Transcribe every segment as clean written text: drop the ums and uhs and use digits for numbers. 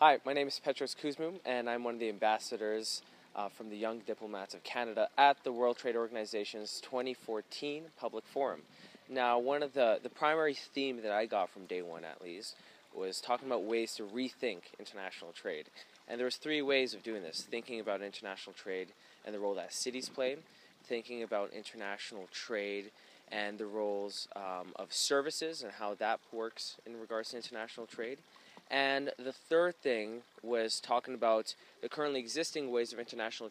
Hi, my name is Petros Kusmu, and I'm one of the ambassadors from the Young Diplomats of Canada at the World Trade Organization's 2014 Public Forum. Now, one of the primary theme that I got from day one, at least, was talking about ways to rethink international trade. And there was three ways of doing this: thinking about international trade and the role that cities play, thinking about international trade and the roles of services and how that works in regards to international trade. And the third thing was talking about the currently existing ways of international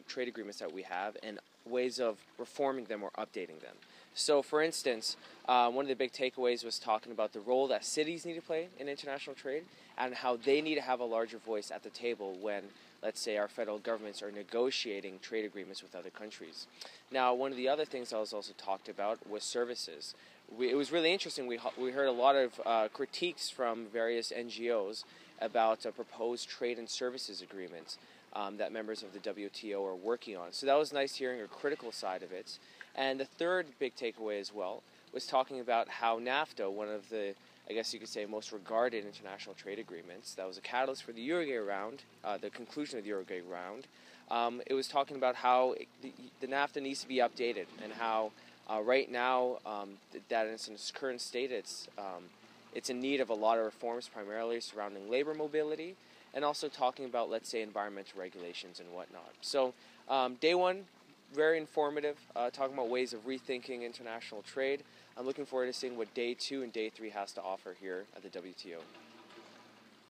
trade agreements that we have and ways of reforming them or updating them. So, for instance, one of the big takeaways was talking about the role that cities need to play in international trade and how they need to have a larger voice at the table when, let's say, our federal governments are negotiating trade agreements with other countries. Now, one of the other things I was also talked about was services. It was really interesting. We heard a lot of critiques from various NGOs about a proposed trade and services agreement that members of the WTO are working on. So that was nice hearing a critical side of it. And the third big takeaway as well was talking about how NAFTA, one of the, I guess you could say, most regarded international trade agreements, that was a catalyst for the Uruguay round, the conclusion of the Uruguay round. It was talking about how the NAFTA needs to be updated and how right now, that in its current state, it's in need of a lot of reforms, primarily surrounding labor mobility, and also talking about, let's say, environmental regulations and whatnot. So, day one, very informative, talking about ways of rethinking international trade. I'm looking forward to seeing what day two and day three has to offer here at the WTO.